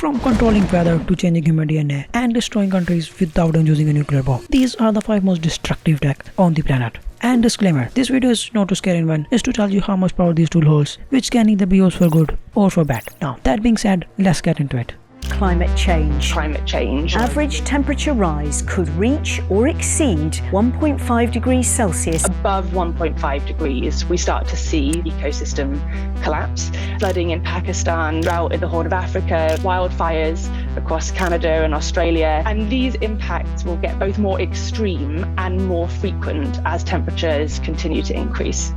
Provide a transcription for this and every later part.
from controlling weather to changing human DNA and destroying countries without using a nuclear bomb. These are the 5 most destructive tech on the planet. And disclaimer, this video is not to scare anyone, it's to tell you how much power these tools hold, which can either be used for good or for bad. Now, that being said, let's get into it. Climate change. Average temperature rise could reach or exceed 1.5 degrees Celsius. Above 1.5 degrees, we start to see ecosystem collapse. Flooding in Pakistan, drought in the Horn of Africa, wildfires across Canada and Australia. And these impacts will get both more extreme and more frequent as temperatures continue to increase.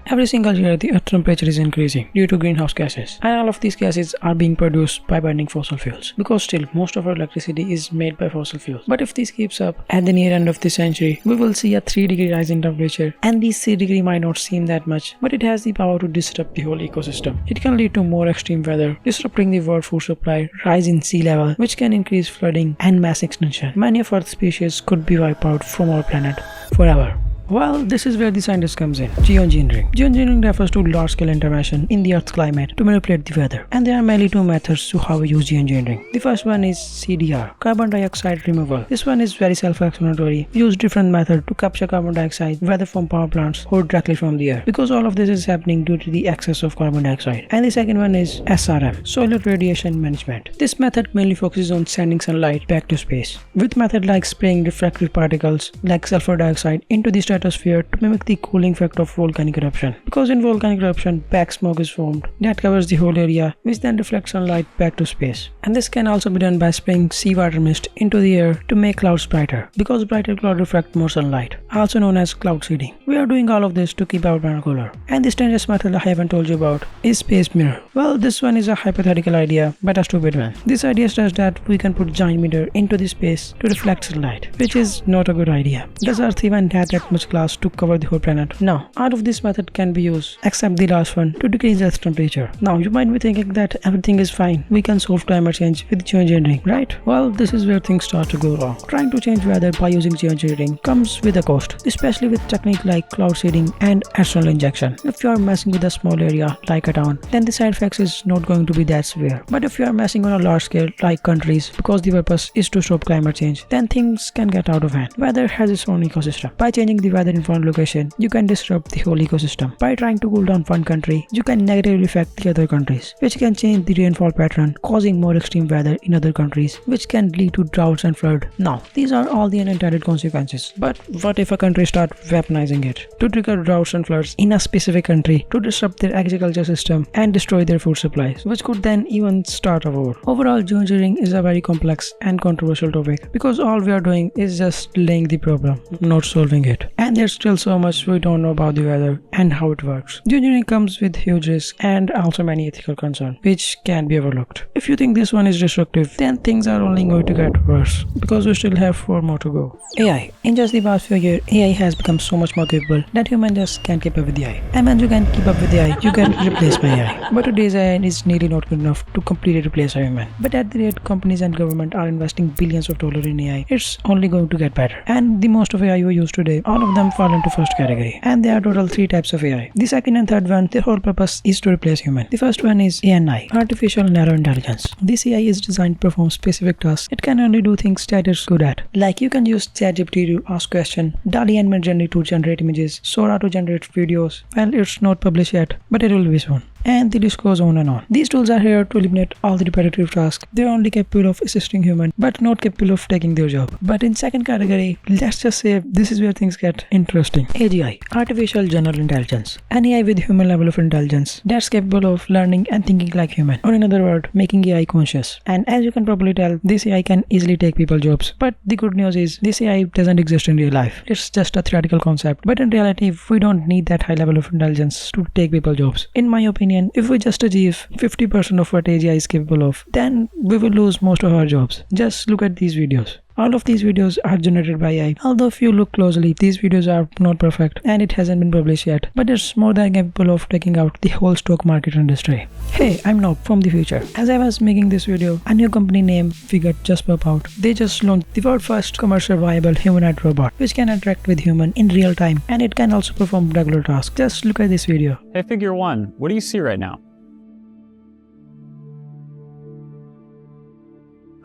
Every single year, the Earth temperature is increasing due to greenhouse gases, and all of these gases are being produced by burning fossil fuels, because still most of our electricity is made by fossil fuels. But if this keeps up, at the near end of the century, we will see a 3-degree rise in temperature, and these 3 degree might not seem that much, but it has the power to disrupt the whole ecosystem. It can lead to more extreme weather, disrupting the world food supply, rise in sea level, which can increase flooding and mass extinction. Many of Earth's species could be wiped out from our planet forever. Well, this is where the scientist comes in. Geo Engineering. Geo Engineering refers to large-scale intervention in the Earth's climate to manipulate the weather. And there are mainly 2 methods to how we use Geo Engineering. The first one is CDR, carbon dioxide removal. This one is very self-explanatory. We use different methods to capture carbon dioxide, whether from power plants or directly from the air, because all of this is happening due to the excess of carbon dioxide. And the second one is SRM, solar radiation management. This method mainly focuses on sending sunlight back to space, with methods like spraying refractory particles like sulfur dioxide into the stratosphere to mimic the cooling effect of volcanic eruption. Because in volcanic eruption, black smoke is formed that covers the whole area, which then reflects sunlight back to space. And this can also be done by spraying seawater mist into the air to make clouds brighter, because brighter clouds reflect more sunlight, also known as cloud seeding. We are doing all of this to keep our planet cooler. And the strangest method I haven't told you about is space mirror. Well, this one is a hypothetical idea, but a stupid one. This idea says that we can put giant mirror into the space to reflect sunlight, which is not a good idea. Does Earth even have that much glass to cover the whole planet? No. All of this method can be used, except the last one, to decrease Earth's temperature. Now, you might be thinking that everything is fine. We can solve climate change with geoengineering, right? Well, this is where things start to go wrong. Trying to change weather by using geoengineering comes with a cost, especially with techniques like cloud seeding and external injection. If you are messing with a small area like a town, then the side effects is not going to be that severe. But if you are messing on a large scale like countries, because the purpose is to stop climate change, then things can get out of hand. Weather has its own ecosystem. By changing the weather in one location, you can disrupt the whole ecosystem. By trying to cool down one country, you can negatively affect the other countries, which can change the rainfall pattern, causing more extreme weather in other countries, which can lead to droughts and flood. Now, these are all the unintended consequences. But what if a country starts weaponizing it to trigger droughts and floods in a specific country, to disrupt their agriculture system and destroy their food supplies, which could then even start a war? Overall, geoengineering is a very complex and controversial topic, because all we are doing is just laying the problem, not solving it. And there's still so much we don't know about the weather and how it works. Geoengineering comes with huge risks and also many ethical concerns, which can be overlooked. If you think this one is destructive, then things are only going to get worse, because we still have 4 more to go. AI. In just the past few years, AI has become so much more capable that humans just can't keep up with the AI. And when you can keep up with the AI, you can replace by AI. But today's AI is nearly not good enough to completely replace a human. But at the rate companies and government are investing billions of dollars in AI, it's only going to get better. And the most of AI we use today, all of them fall into first category. And there are total 3 types of AI. The second and third one, their whole purpose is to replace human. The first one is ANI, Artificial Narrow Intelligence. This AI is designed to perform specific tasks. It can only do things that it's good at. Like you can use ChatGPT to ask questions, DALL-E and Midjourney to generate images, Sora to generate videos. Well, it's not published yet, but it will be soon. And the list goes on and on. These tools are here to eliminate all the repetitive tasks. They're only capable of assisting humans, but not capable of taking their job. But in second category, let's just say this is where things get interesting. AGI, Artificial General Intelligence. An AI with human level of intelligence that's capable of learning and thinking like human. Or in other words, making AI conscious. And as you can probably tell, this AI can easily take people's jobs. But the good news is, this AI doesn't exist in real life. It's just a theoretical concept. But in reality, we don't need that high level of intelligence to take people's jobs. In my opinion, if we just achieve 50% of what AGI is capable of, then we will lose most of our jobs. Just look at these videos. All of these videos are generated by AI. Although if you look closely, these videos are not perfect and it hasn't been published yet. But it's more than capable of taking out the whole stock market industry. Hey, I'm Nocb from the future. As I was making this video, a new company name figured just pop out. They just launched the world's first commercial viable humanoid robot, which can interact with human in real time, and it can also perform regular tasks. Just look at this video. Hey, Figure 1, what do you see right now?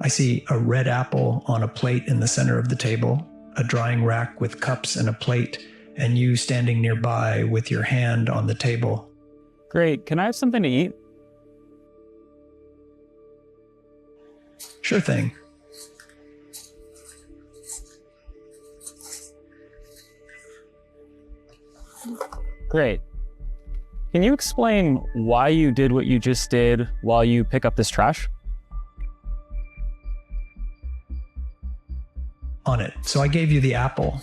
I see a red apple on a plate in the center of the table, a drying rack with cups and a plate, and you standing nearby with your hand on the table. Great. Can I have something to eat? Sure thing. Great. Can you explain why you did what you just did while you pick up this trash? On it. So I gave you the apple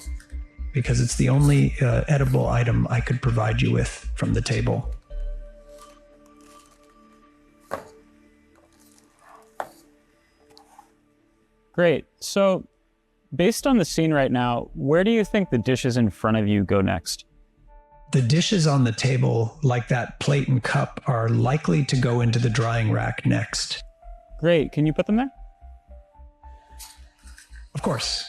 because it's the only edible item I could provide you with from the table. Great. So, based on the scene right now, where do you think the dishes in front of you go next? The dishes on the table, like that plate and cup, are likely to go into the drying rack next. Great. Can you put them there? Of course.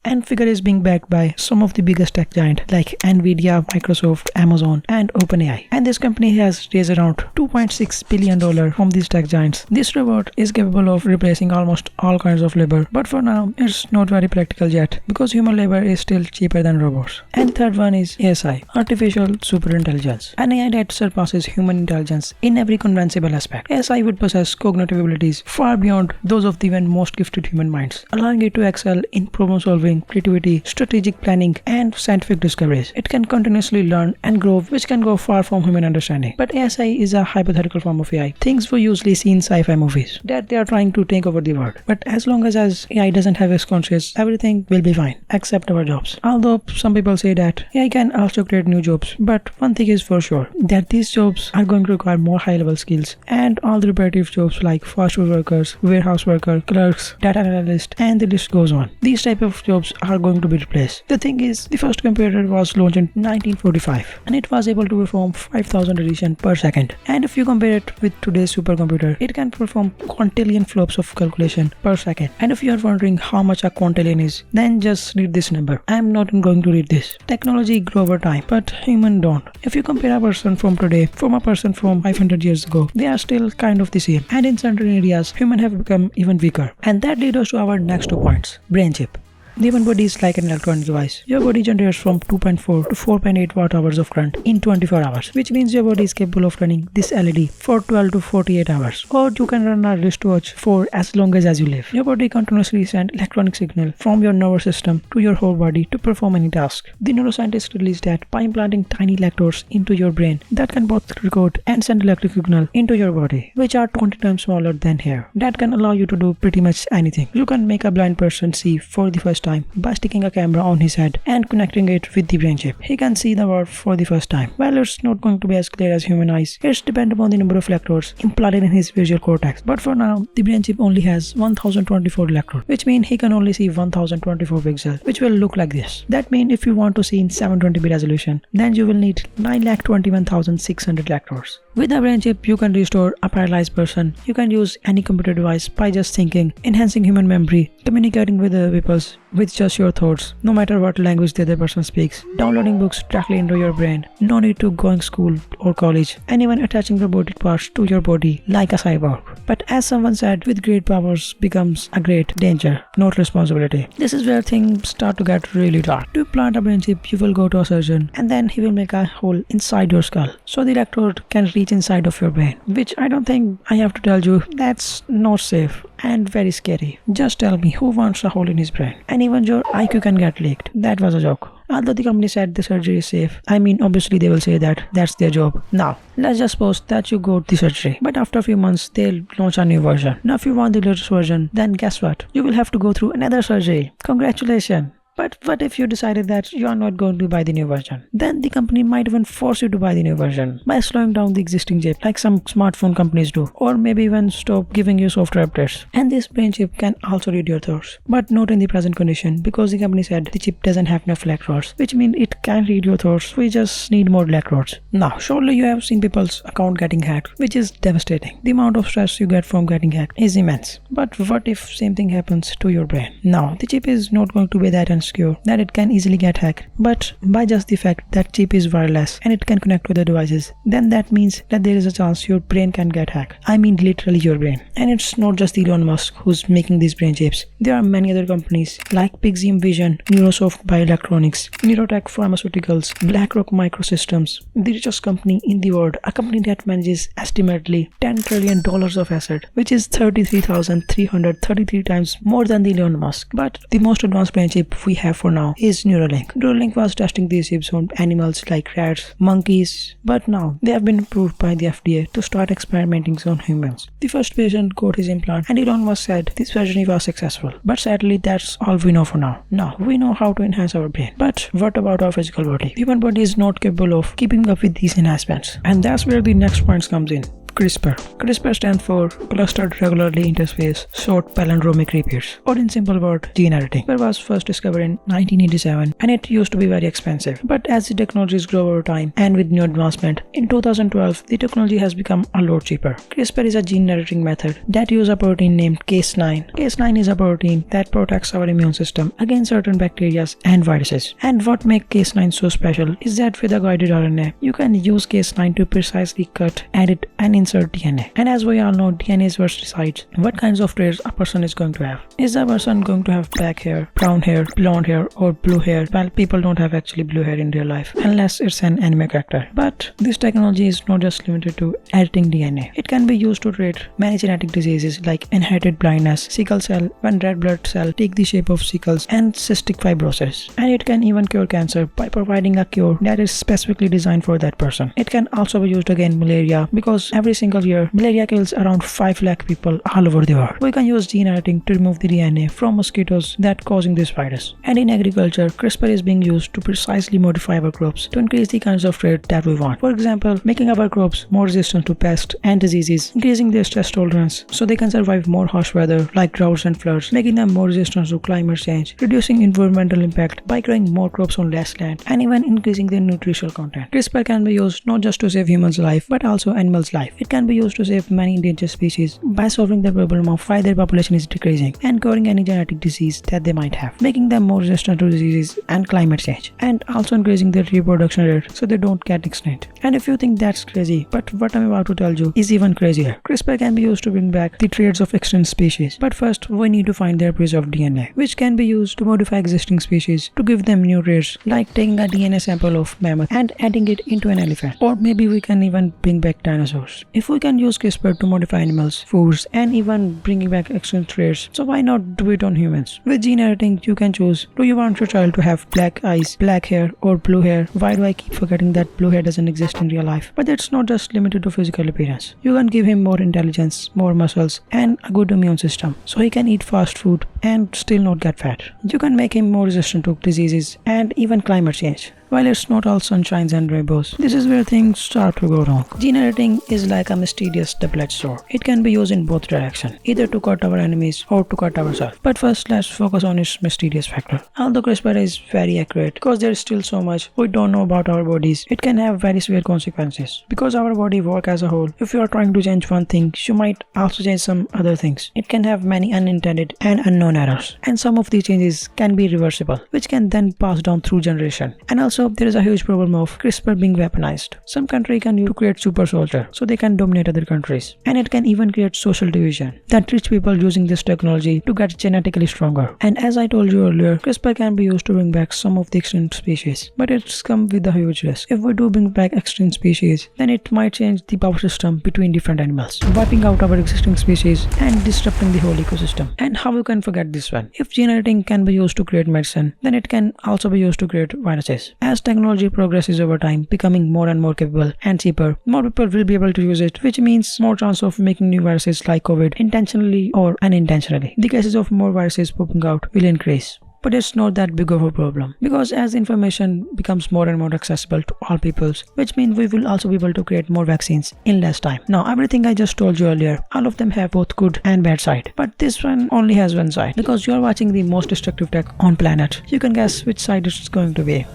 And Figure is being backed by some of the biggest tech giants like Nvidia, Microsoft, Amazon, and OpenAI. And this company has raised around $2.6 billion from these tech giants. This robot is capable of replacing almost all kinds of labor, but for now, it's not very practical yet because human labor is still cheaper than robots. And third one is ASI, Artificial Superintelligence, an AI that surpasses human intelligence in every conceivable aspect. ASI would possess cognitive abilities far beyond those of the even most gifted human minds, allowing it to excel in problem solving, creativity, strategic planning, and scientific discoveries. It can continuously learn and grow, which can go far from human understanding. But ASI is a hypothetical form of AI. Things we usually see in sci-fi movies, that they are trying to take over the world. But as long as AI doesn't have its conscience, everything will be fine, except our jobs. Although some people say that AI can also create new jobs, but one thing is for sure, that these jobs are going to require more high-level skills, and all the repetitive jobs like fast food workers, warehouse workers, clerks, data analysts, and the list goes on. These type of jobs are going to be replaced. The thing is, the first computer was launched in 1945 and it was able to perform 5,000 additions per second. And if you compare it with today's supercomputer, it can perform quintillion flops of calculation per second. And if you are wondering how much a quintillion is, then just read this number. I am not going to read this. Technology grows over time, but human don't. If you compare a person from today from a person from 500 years ago, they are still kind of the same. And in certain areas, humans have become even weaker. And that leads us to our next 2 points. Brain chip. The human body is like an electronic device. Your body generates from 2.4 to 4.8 watt hours of current in 24 hours, which means your body is capable of running this LED for 12 to 48 hours. Or you can run a wristwatch for as long as you live. Your body continuously sends electronic signal from your nervous system to your whole body to perform any task. The neuroscientists released that by implanting tiny electrodes into your brain that can both record and send electric signal into your body, which are 20 times smaller than hair. That can allow you to do pretty much anything. You can make a blind person see for the first time by sticking a camera on his head and connecting it with the brain chip. He can see the world for the first time. While it's not going to be as clear as human eyes, it's dependent upon the number of electrodes implanted in his visual cortex. But for now, the brain chip only has 1024 electrodes, which means he can only see 1024 pixels, which will look like this. That means if you want to see in 720p resolution, then you will need 9,21,600 electrodes. With a brain chip, you can restore a paralyzed person. You can use any computer device by just thinking, enhancing human memory, communicating with other people with just your thoughts, no matter what language the other person speaks, downloading books directly into your brain, no need to going school or college, and even attaching robotic parts to your body like a cyborg. But as someone said, with great powers becomes a great danger, not responsibility. This is where things start to get really dark. To implant a brain chip, you will go to a surgeon and then he will make a hole inside your skull so the electrode can reach inside of your brain, which I don't think I have to tell you, that's not safe and very scary. Just tell me, who wants a hole in his brain? And even your IQ can get leaked. That was a joke. Although the company said the surgery is safe, I mean obviously they will say that that's their job. Now, let's just suppose that you go to the surgery, but after a few months they'll launch a new version. Now if you want the latest version, then guess what? You will have to go through another surgery. Congratulations. But what if you decided that you are not going to buy the new version? Then the company might even force you to buy the new version by slowing down the existing chip like some smartphone companies do, or maybe even stop giving you software updates. And this brain chip can also read your thoughts, but not in the present condition because the company said the chip doesn't have enough electrodes, which means it can read your thoughts. We just need more electrodes. Now, surely you have seen people's account getting hacked, which is devastating. The amount of stress you get from getting hacked is immense. But what if same thing happens to your brain? Now, the chip is not going to be that secure that it can easily get hacked. But by just the fact that chip is wireless and it can connect with the devices, then that means that there is a chance your brain can get hacked. I mean literally your brain. And it's not just Elon Musk who's making these brain chips. There are many other companies like Pixium Vision, Neurosoft Bioelectronics, Neurotech Pharmaceuticals, BlackRock Microsystems, the richest company in the world, a company that manages estimatedly $10 trillion of asset, which is 33,333 times more than the Elon Musk. But the most advanced brain chip we have for now is Neuralink. Neuralink was testing these chips on animals like rats, monkeys, but now they have been approved by the FDA to start experimenting on humans. The first patient got his implant and Elon Musk said this surgery was successful. But sadly, that's all we know for now. Now, we know how to enhance our brain. But what about our physical body? The human body is not capable of keeping up with these enhancements. And that's where the next point comes in. CRISPR. CRISPR stands for Clustered Regularly Interspaced Short Palindromic Repeats, or in simple word, gene editing. CRISPR was first discovered in 1987 and it used to be very expensive. But as the technologies grow over time and with new advancement, in 2012 the technology has become a lot cheaper. CRISPR is a gene editing method that uses a protein named Cas9. Cas9 is a protein that protects our immune system against certain bacteria and viruses. And what makes Cas9 so special is that with a guided RNA, you can use Cas9 to precisely cut, edit, and insert DNA. And as we all know, DNA is what decides what kinds of traits a person is going to have. Is a person going to have black hair, brown hair, blonde hair, or blue hair? Well, people don't have actually blue hair in real life unless it's an anime character. But this technology is not just limited to editing DNA. It can be used to treat many genetic diseases like inherited blindness, sickle cell when red blood cells take the shape of sickles, and cystic fibrosis. And it can even cure cancer by providing a cure that is specifically designed for that person. It can also be used against malaria because every single year malaria kills around 5 lakh people all over the world. We can use gene editing to remove the DNA from mosquitoes that causing this virus. And in agriculture, CRISPR is being used to precisely modify our crops to increase the kinds of traits that we want. For example, making our crops more resistant to pests and diseases, increasing their stress tolerance so they can survive more harsh weather like droughts and floods, making them more resistant to climate change, reducing environmental impact by growing more crops on less land, and even increasing their nutritional content. CRISPR can be used not just to save humans' life but also animals' life. It can be used to save many endangered species by solving the problem of why their population is decreasing and curing any genetic disease that they might have, making them more resistant to diseases and climate change, and also increasing their reproduction rate so they don't get extinct. And if you think that's crazy, but what I'm about to tell you is even crazier. CRISPR can be used to bring back the traits of extinct species, but first we need to find their preserved DNA, which can be used to modify existing species to give them new traits, like taking a DNA sample of mammoth and adding it into an elephant. Or maybe we can even bring back dinosaurs. If we can use CRISPR to modify animals, foods, and even bringing back extinct traits, so why not do it on humans? With gene editing, you can choose, do you want your child to have black eyes, black hair, or blue hair? Why do I keep forgetting that blue hair doesn't exist in real life? But it's not just limited to physical appearance. You can give him more intelligence, more muscles, and a good immune system, so he can eat fast food and still not get fat. You can make him more resistant to diseases and even climate change. While it's not all sunshines and rainbows, this is where things start to go wrong. Gene editing is like a mysterious double-edged sword. It can be used in both directions, either to cut our enemies or to cut ourselves. But first, let's focus on its mysterious factor. Although CRISPR is very accurate, because there is still so much we don't know about our bodies, it can have very severe consequences. Because our body works as a whole, if you are trying to change one thing, you might also change some other things. It can have many unintended and unknown errors. And some of these changes can be reversible, which can then pass down through generation. And also, there is a huge problem of CRISPR being weaponized. Some country can use to create super soldier so they can dominate other countries, and it can even create social division that rich people using this technology to get genetically stronger. And as I told you earlier, CRISPR can be used to bring back some of the extinct species, but it's come with a huge risk. If we do bring back extinct species, then it might change the power system between different animals, wiping out our existing species and disrupting the whole ecosystem. And how you can forget this one? If gene editing can be used to create medicine, then it can also be used to create viruses. As technology progresses over time, becoming more and more capable and cheaper, more people will be able to use it, which means more chance of making new viruses like COVID intentionally or unintentionally. The cases of more viruses popping out will increase. But it's not that big of a problem, because as information becomes more and more accessible to all peoples, which means we will also be able to create more vaccines in less time. Now, everything I just told you earlier, all of them have both good and bad side, but this one only has one side. Because you are watching the most destructive tech on planet, you can guess which side it's going to be.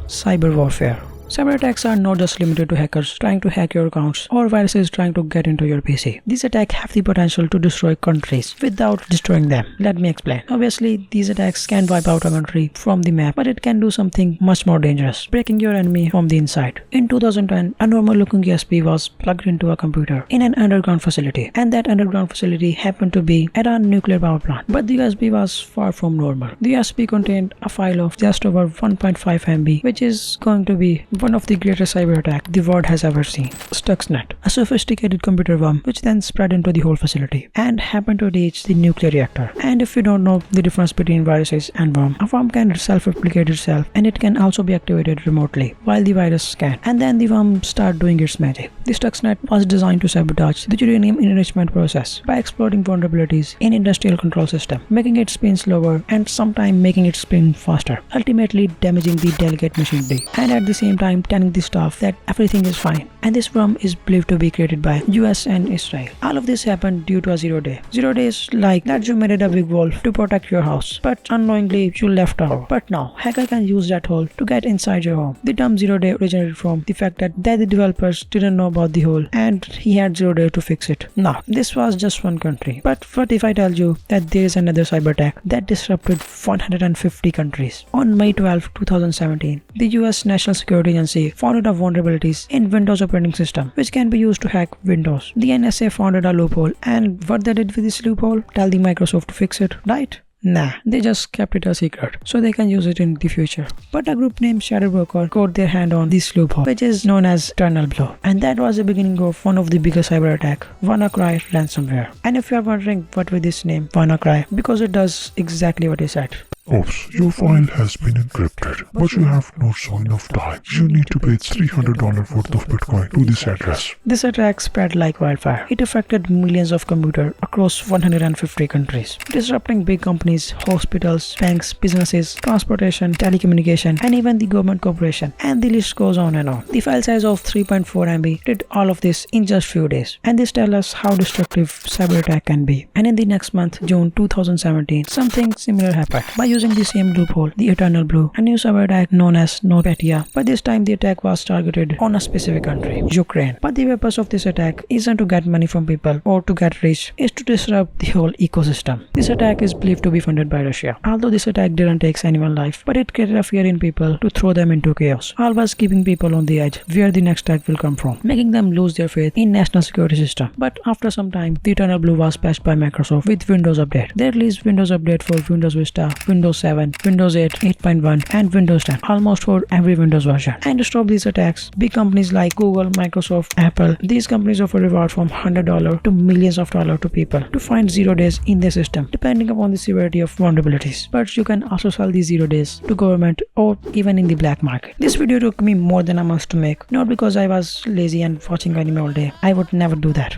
Cyber warfare. Cyber attacks are not just limited to hackers trying to hack your accounts or viruses trying to get into your PC. These attacks have the potential to destroy countries without destroying them. Let me explain. Obviously, these attacks can wipe out a country from the map, but it can do something much more dangerous, breaking your enemy from the inside. In 2010, a normal looking USB was plugged into a computer in an underground facility, and that underground facility happened to be at a nuclear power plant. But the USB was far from normal. The USB contained a file of just over 1.5 MB, which is going to be one of the greatest cyber attacks the world has ever seen. Stuxnet, a sophisticated computer worm which then spread into the whole facility and happened to reach the nuclear reactor. And if you don't know the difference between viruses and worm, a worm can self-replicate itself, and it can also be activated remotely while the virus can, and then the worm start doing its magic. The Stuxnet was designed to sabotage the uranium enrichment process by exploiting vulnerabilities in industrial control system, making it spin slower and sometimes making it spin faster, ultimately damaging the delicate machinery, and at the same time telling the staff that everything is fine. And this worm is believed to be created by US and Israel. All of this happened due to a 0 day. 0 days like that you made a big wall to protect your house, but unknowingly you left a hole. But now hacker can use that hole to get inside your home. The term 0 day originated from the fact that the developers didn't know about the hole and he had 0 day to fix it. Now this was just one country, but what if I tell you that there is another cyber attack that disrupted 150 countries? On May 12, 2017, the US National Security Agency found out vulnerabilities in Windows operating system which can be used to hack Windows. The NSA found a loophole, and what they did with this loophole? Tell the Microsoft to fix it, right? Nah, they just kept it a secret so they can use it in the future. But a group named Shadow Broker got their hand on this loophole, which is known as Eternal Blue, and that was the beginning of one of the biggest cyber attack, WannaCry ransomware. And if you are wondering what with this name WannaCry, because it does exactly what it said. Oops, your file has been encrypted, but you have not so enough time. You need to pay $300 worth of Bitcoin to this address. This attack spread like wildfire. It affected millions of computers across 150 countries, disrupting big companies, hospitals, banks, businesses, transportation, telecommunication, and even the government corporation. And the list goes on and on. The file size of 3.4 MB did all of this in just few days. And this tells us how destructive cyber attack can be. And in the next month, June 2017, something similar happened. By using the same loophole, the Eternal Blue, a new cyber attack known as Nocb. But this time the attack was targeted on a specific country, Ukraine. But the purpose of this attack isn't to get money from people or to get rich, it's to disrupt the whole ecosystem. This attack is believed to be funded by Russia. Although this attack didn't take anyone's life, but it created a fear in people to throw them into chaos, always keeping people on the edge where the next attack will come from, making them lose their faith in national security system. But after some time, the Eternal Blue was patched by Microsoft with Windows Update. They released Windows Update for Windows Vista, Windows 7, Windows 8, 8.1, and Windows 10, almost for every Windows version. And to stop these attacks, big companies like Google, Microsoft, Apple, these companies offer reward from $100 to millions of dollars to people to find 0 days in their system, depending upon the severity of vulnerabilities. But you can also sell these 0 days to government or even in the black market. This video took me more than a month to make, not because I was lazy and watching anime all day. I would never do that.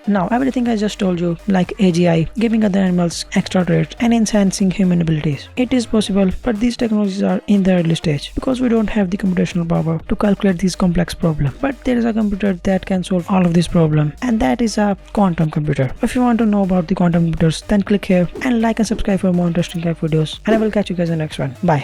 Now, everything I just told you, like AGI, giving other animals extra traits and enhancing human abilities, it is possible, but these technologies are in the early stage because we don't have the computational power to calculate these complex problems. But there is a computer that can solve all of these problems, and that is a quantum computer. If you want to know about the quantum computers, then click here and like and subscribe for more interesting tech videos, and I will catch you guys in the next one. Bye.